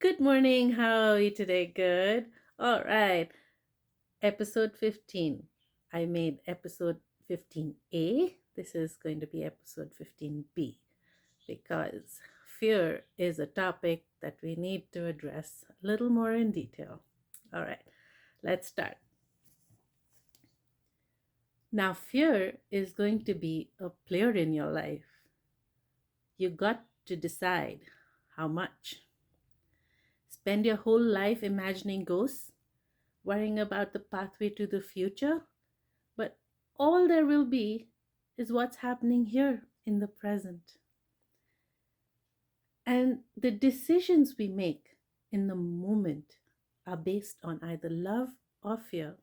Good morning. How are you today? Good. All right. Episode 15. I made episode 15A. This is going to be episode 15B because fear is a topic that we need to address a little more in detail. All right. Let's start. Now, fear is going to be a player in your life. You got to decide how much. Spend your whole life imagining ghosts, worrying about the pathway to the future, but all there will be is what's happening here in the present. And the decisions we make in the moment are based on either love or fear.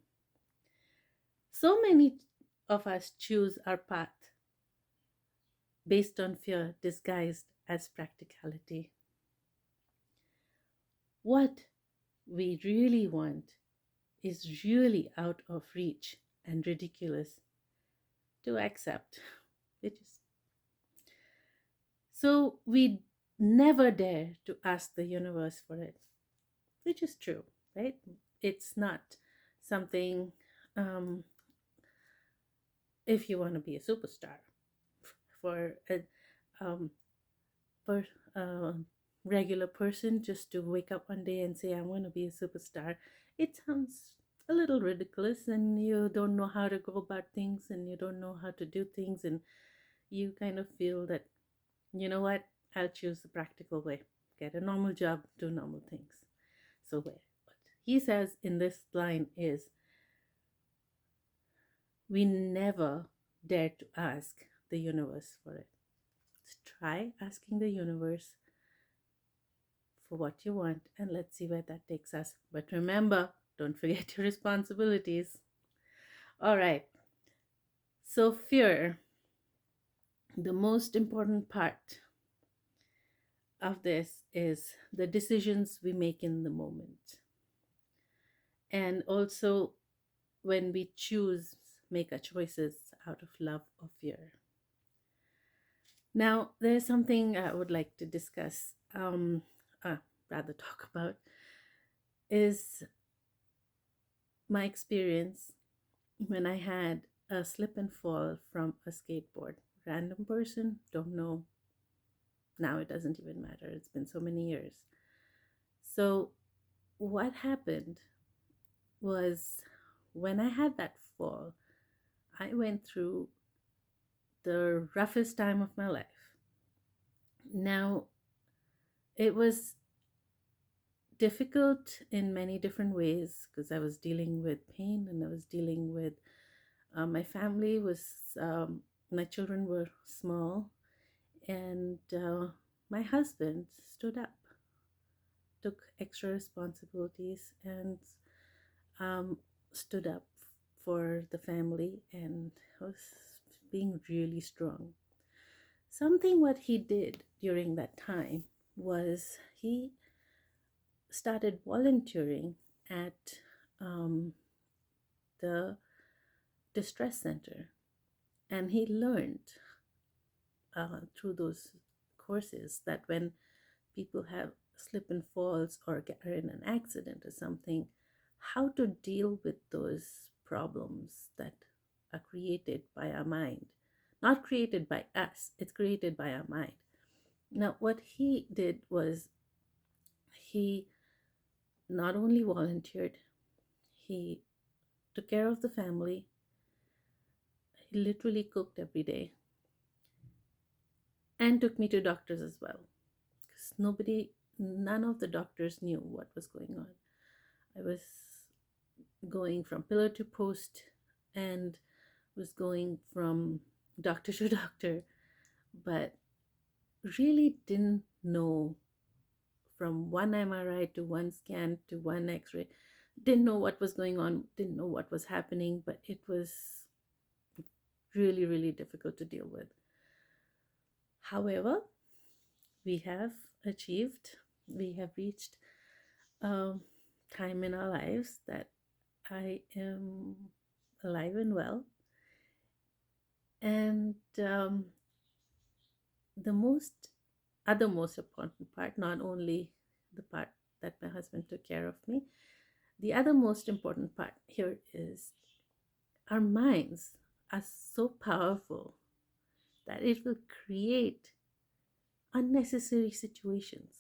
So many of us choose our path based on fear disguised as practicality. What we really want is really out of reach and ridiculous to accept. It is. So we never dare to ask the universe for it, which is true, right? It's not something, um, if you want to be a superstar, for a um, per, uh, regular person just to wake up one day and say, I want to be a superstar, it sounds a little ridiculous, and you don't know how to go about things, and you don't know how to do things, and you kind of feel that, you know what, I'll choose the practical way. Get a normal job, do normal things. So what he says in this line is, we never dare to ask the universe for it. So try asking the universe for what you want, and let's see where that takes us. But remember, don't forget your responsibilities. All right. So fear, the most important part of this is the decisions we make in the moment. And also when we choose, make our choices out of love or fear. Now, there's something I would like to discuss, uh, rather talk about, is my experience when I had a slip and fall from a skateboard. Random person, don't know. Now it doesn't even matter. It's been so many years. So, what happened was when I had that fall, I went through the roughest time of my life. Now, it was difficult in many different ways because I was dealing with pain, and I was dealing with my family was my children were small, and my husband stood up, took extra responsibilities, and um, stood up for the family, and was being really strong. Something what he did during that time was he started volunteering at um, the distress center, and he learned through those courses that when people have slip and falls or get are in an accident or something, how to deal with those problems that are created by our mind. Not created by us, it's created by our mind. Now, what he did was he not only volunteered, he took care of the family, he literally cooked every day, and took me to doctors as well. Because none of the doctors knew what was going on. I was going from pillar to post and was going from doctor to doctor, but really didn't know, from one MRI to one scan to one x ray, didn't know what was going on, didn't know what was happening, but it was really, really difficult to deal with. However, we have achieved, we have reached a time in our lives that I am alive and well. And the most other most important part, not only the part that my husband took care of me. The other most important part here is our minds are so powerful that it will create unnecessary situations,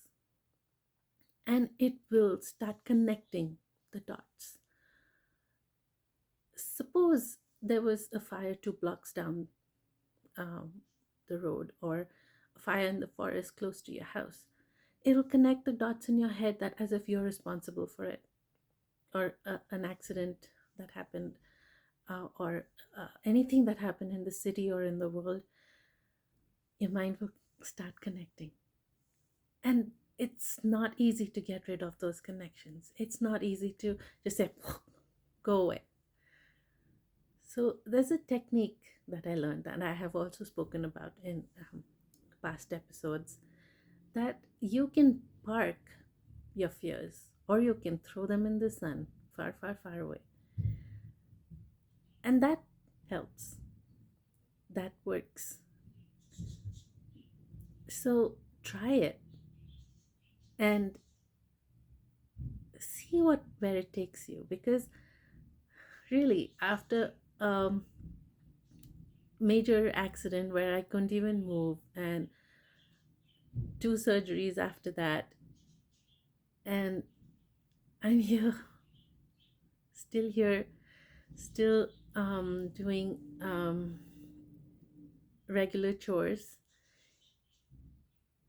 and it will start connecting the dots. Suppose there was a fire 2 blocks down um, the road, or a fire in the forest close to your house. It'll connect the dots in your head that as if you're responsible for it, or an accident that happened, or anything that happened in the city or in the world. Your mind will start connecting. And it's not easy to get rid of those connections. It's not easy to just say, go away. So there's a technique that I learned, and I have also spoken about in past episodes, that you can park your fears or you can throw them in the sun far, far, far away. And that helps. That works. So try it and see what where it takes you, because really after major accident where I couldn't even move, and 2 surgeries after that, and I'm here, still here, still doing regular chores.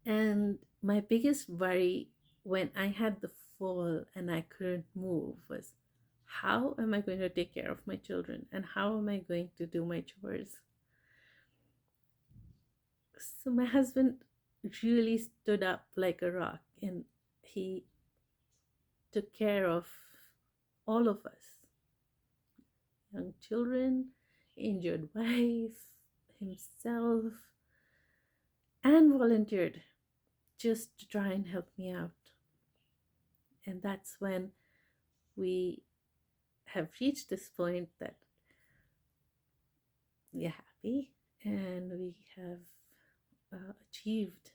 And my biggest worry when I had the fall and I couldn't move was, how am I going to take care of my children and how am I going to do my chores? So my husband really stood up like a rock, and he took care of all of us, young children, injured wife, himself, and volunteered just to try and help me out. And that's when we have reached this point that we're happy and we have achieved,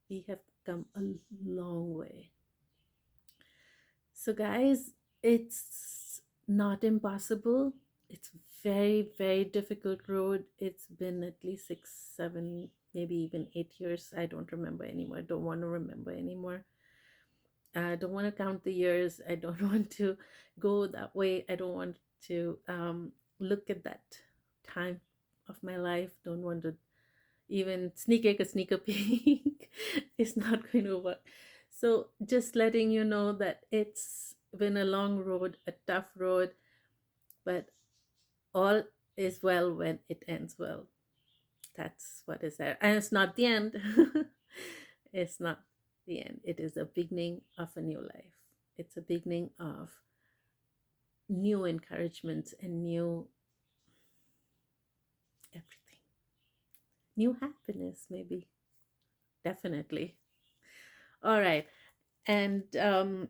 we have come a long way. So, guys, it's not impossible. It's very, very difficult road. It's been at least 6, 7, maybe even 8 years. I don't remember anymore. I don't want to remember anymore. I don't want to count the years. I don't want to go that way. I don't want to look at that time of my life. Don't want to even sneak a peek. It's not going to work. So just letting you know that it's been a long road, a tough road, but all is well when it ends well. That's what is there. And it's not the end. It's not the end. It is a beginning of a new life. It's a beginning of new encouragements and new everything. New happiness, maybe. Definitely. All right. And um,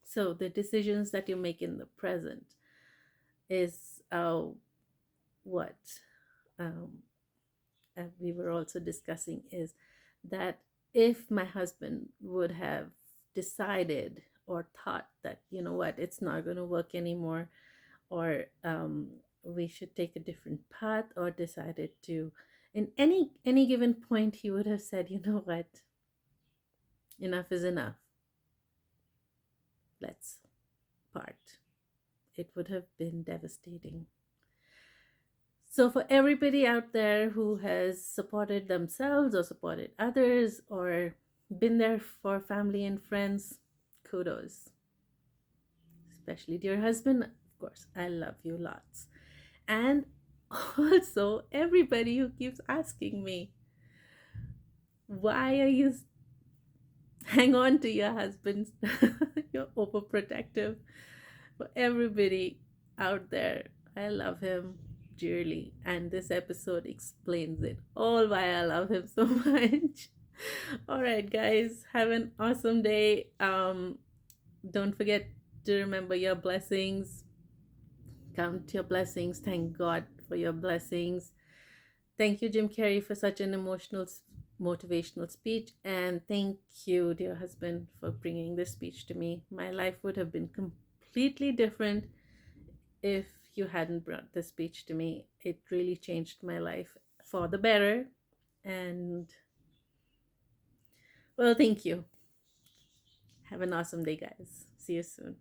so the decisions that you make in the present is what um, we were also discussing, is that if my husband would have decided or thought that, you know what, it's not going to work anymore, or we should take a different path, or decided to, in any given point, he would have said, you know what, enough is enough, let's part. It would have been devastating. So, for everybody out there who has supported themselves or supported others or been there for family and friends, kudos. Especially dear husband, of course, I love you lots. And also, everybody who keeps asking me, why are you hang on to your husbands? You're overprotective. For everybody out there, I love him dearly, and this episode explains it all why I love him so much. All right, guys, have an awesome day. Don't forget to remember your blessings. Count your blessings. Thank God for your blessings. Thank you, Jim Carrey, for such an emotional, motivational speech. And thank you, dear husband, for bringing this speech to me. My life would have been completely different if you hadn't brought this speech to me. It really changed my life for the better. And, well, thank you. Have an awesome day, guys. See you soon.